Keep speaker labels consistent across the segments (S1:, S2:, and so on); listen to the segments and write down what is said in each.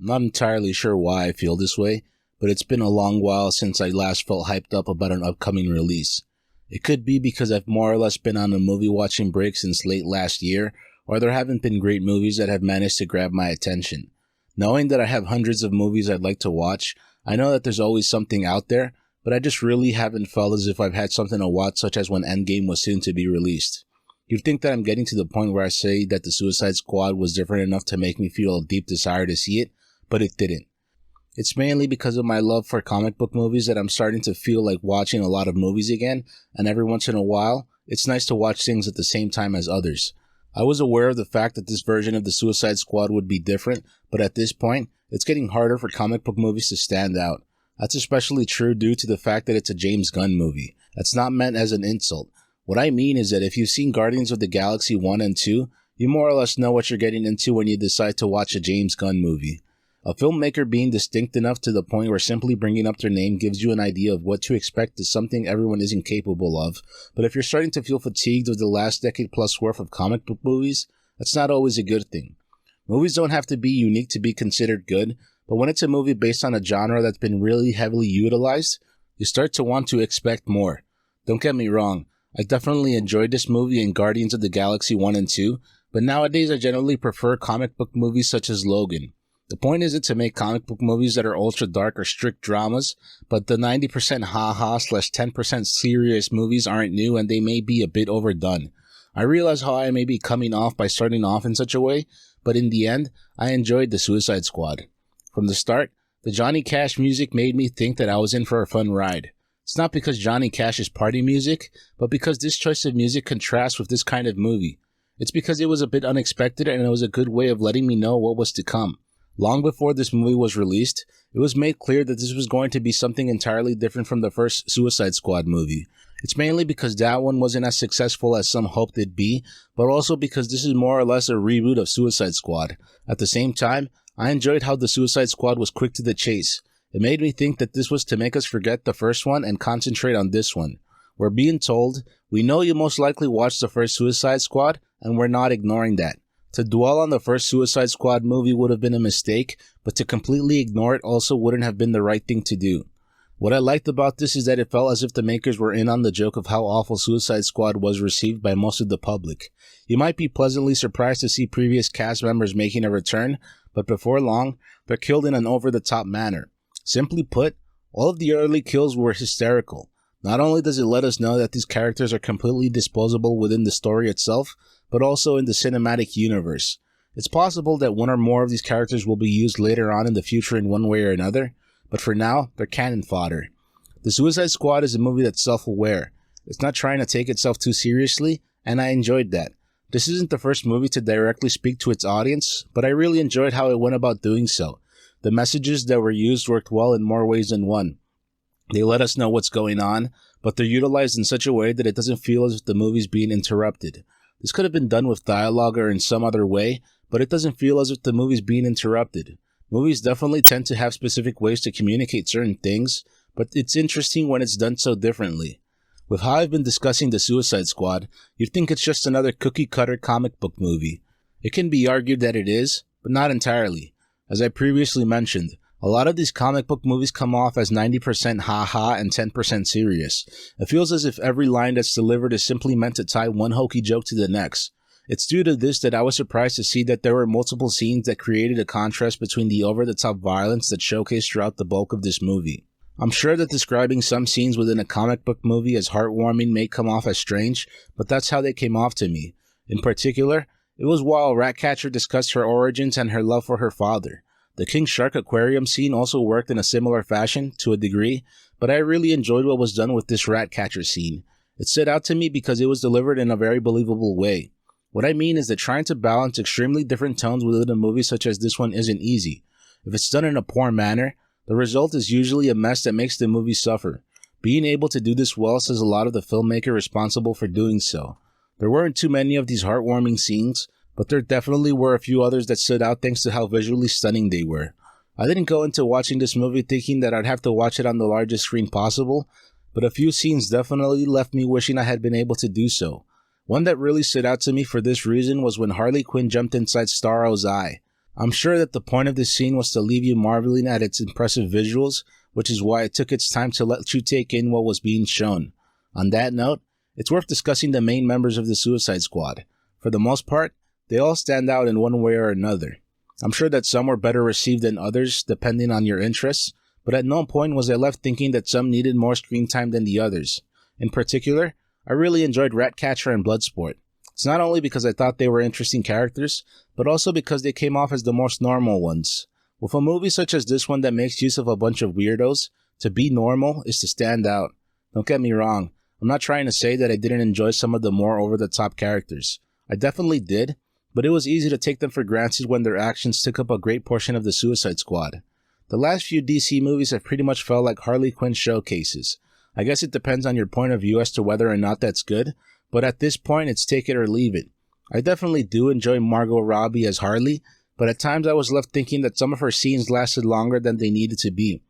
S1: I'm not entirely sure why I feel this way, but it's been a long while since I last felt hyped up about an upcoming release. It could be because I've more or less been on a movie watching break since late last year, or there haven't been great movies that have managed to grab my attention. Knowing that I have hundreds of movies I'd like to watch, I know that there's always something out there, but I just really haven't felt as if I've had something to watch, such as when Endgame was soon to be released. You'd think that I'm getting to the point where I say that the Suicide Squad was different enough to make me feel a deep desire to see it, but it didn't. It's mainly because of my love for comic book movies that I'm starting to feel like watching a lot of movies again, and every once in a while, it's nice to watch things at the same time as others. I was aware of the fact that this version of the Suicide Squad would be different, but at this point, it's getting harder for comic book movies to stand out. That's especially true due to the fact that it's a James Gunn movie. That's not meant as an insult. What I mean is that if you've seen Guardians of the Galaxy 1 and 2, you more or less know what you're getting into when you decide to watch a James Gunn movie. A filmmaker being distinct enough to the point where simply bringing up their name gives you an idea of what to expect is something everyone isn't capable of, but if you're starting to feel fatigued with the last decade plus worth of comic book movies, that's not always a good thing. Movies don't have to be unique to be considered good, but when it's a movie based on a genre that's been really heavily utilized, you start to want to expect more. Don't get me wrong, I definitely enjoyed this movie in Guardians of the Galaxy 1 and 2, but nowadays I generally prefer comic book movies such as Logan. The point isn't to make comic book movies that are ultra dark or strict dramas, but the 90% haha/10% serious movies aren't new and they may be a bit overdone. I realize how I may be coming off by starting off in such a way, but in the end, I enjoyed the Suicide Squad. From the start, the Johnny Cash music made me think that I was in for a fun ride. It's not because Johnny Cash is party music, but because this choice of music contrasts with this kind of movie. It's because it was a bit unexpected and it was a good way of letting me know what was to come. Long before this movie was released, it was made clear that this was going to be something entirely different from the first Suicide Squad movie. It's mainly because that one wasn't as successful as some hoped it'd be, but also because this is more or less a reboot of Suicide Squad. At the same time, I enjoyed how the Suicide Squad was quick to the chase. It made me think that this was to make us forget the first one and concentrate on this one. We're being told, we know you most likely watched the first Suicide Squad, and we're not ignoring that. To dwell on the first Suicide Squad movie would have been a mistake, but to completely ignore it also wouldn't have been the right thing to do. What I liked about this is that it felt as if the makers were in on the joke of how awful Suicide Squad was received by most of the public. You might be pleasantly surprised to see previous cast members making a return, but before long, they're killed in an over-the-top manner. Simply put, all of the early kills were hysterical. Not only does it let us know that these characters are completely disposable within the story itself, but also in the cinematic universe. It's possible that one or more of these characters will be used later on in the future in one way or another, but for now, they're cannon fodder. The Suicide Squad is a movie that's self-aware. It's not trying to take itself too seriously, and I enjoyed that. This isn't the first movie to directly speak to its audience, but I really enjoyed how it went about doing so. The messages that were used worked well in more ways than one. They let us know what's going on, but they're utilized in such a way that it doesn't feel as if the movie's being interrupted. This could have been done with dialogue or in some other way, but it doesn't feel as if the movie's being interrupted. Movies definitely tend to have specific ways to communicate certain things, but it's interesting when it's done so differently. With how I've been discussing the Suicide Squad, you'd think it's just another cookie-cutter comic book movie. It can be argued that it is, but not entirely. As I previously mentioned, a lot of these comic book movies come off as 90% haha and 10% serious. It feels as if every line that's delivered is simply meant to tie one hokey joke to the next. It's due to this that I was surprised to see that there were multiple scenes that created a contrast between the over-the-top violence that showcased throughout the bulk of this movie. I'm sure that describing some scenes within a comic book movie as heartwarming may come off as strange, but that's how they came off to me. In particular, it was while Ratcatcher discussed her origins and her love for her father. The King Shark aquarium scene also worked in a similar fashion, to a degree, but I really enjoyed what was done with this Ratcatcher scene. It stood out to me because it was delivered in a very believable way. What I mean is that trying to balance extremely different tones within a movie such as this one isn't easy. If it's done in a poor manner, the result is usually a mess that makes the movie suffer. Being able to do this well says a lot of the filmmaker responsible for doing so. There weren't too many of these heartwarming scenes, but there definitely were a few others that stood out thanks to how visually stunning they were. I didn't go into watching this movie thinking that I'd have to watch it on the largest screen possible, but a few scenes definitely left me wishing I had been able to do so. One that really stood out to me for this reason was when Harley Quinn jumped inside Starro's eye. I'm sure that the point of this scene was to leave you marveling at its impressive visuals, which is why it took its time to let you take in what was being shown. On that note, it's worth discussing the main members of the Suicide Squad. For the most part, they all stand out in one way or another. I'm sure that some were better received than others, depending on your interests, but at no point was I left thinking that some needed more screen time than the others. In particular, I really enjoyed Ratcatcher and Bloodsport. It's not only because I thought they were interesting characters, but also because they came off as the most normal ones. With a movie such as this one that makes use of a bunch of weirdos, to be normal is to stand out. Don't get me wrong, I'm not trying to say that I didn't enjoy some of the more over-the-top characters. I definitely did, but it was easy to take them for granted when their actions took up a great portion of the Suicide Squad. The last few DC movies have pretty much felt like Harley Quinn showcases. I guess it depends on your point of view as to whether or not that's good, but at this point it's take it or leave it. I definitely do enjoy Margot Robbie as Harley, but at times I was left thinking that some of her scenes lasted longer than they needed to be.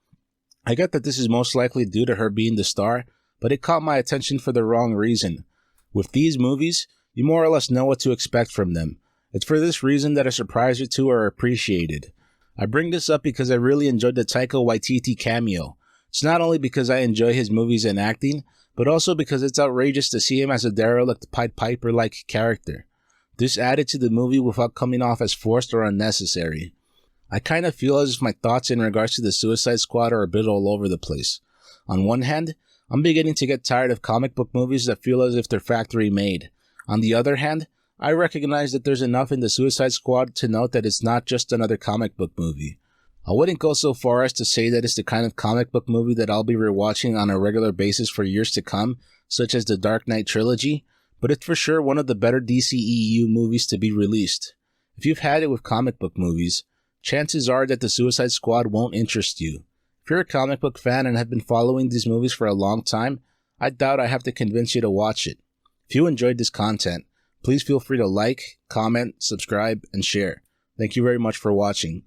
S1: I get that this is most likely due to her being the star, but it caught my attention for the wrong reason. With these movies, you more or less know what to expect from them. It's for this reason that a surprise or two are appreciated. I bring this up because I really enjoyed the Taika Waititi cameo. It's not only because I enjoy his movies and acting, but also because it's outrageous to see him as a derelict Pied Piper-like character. This added to the movie without coming off as forced or unnecessary. I kind of feel as if my thoughts in regards to the Suicide Squad are a bit all over the place. On one hand, I'm beginning to get tired of comic book movies that feel as if they're factory made. On the other hand, I recognize that there's enough in the Suicide Squad to note that it's not just another comic book movie. I wouldn't go so far as to say that it's the kind of comic book movie that I'll be rewatching on a regular basis for years to come, such as the Dark Knight trilogy, but it's for sure one of the better DCEU movies to be released. If you've had it with comic book movies, chances are that the Suicide Squad won't interest you. If you're a comic book fan and have been following these movies for a long time, I doubt I have to convince you to watch it. If you enjoyed this content, please feel free to like, comment, subscribe, and share. Thank you very much for watching.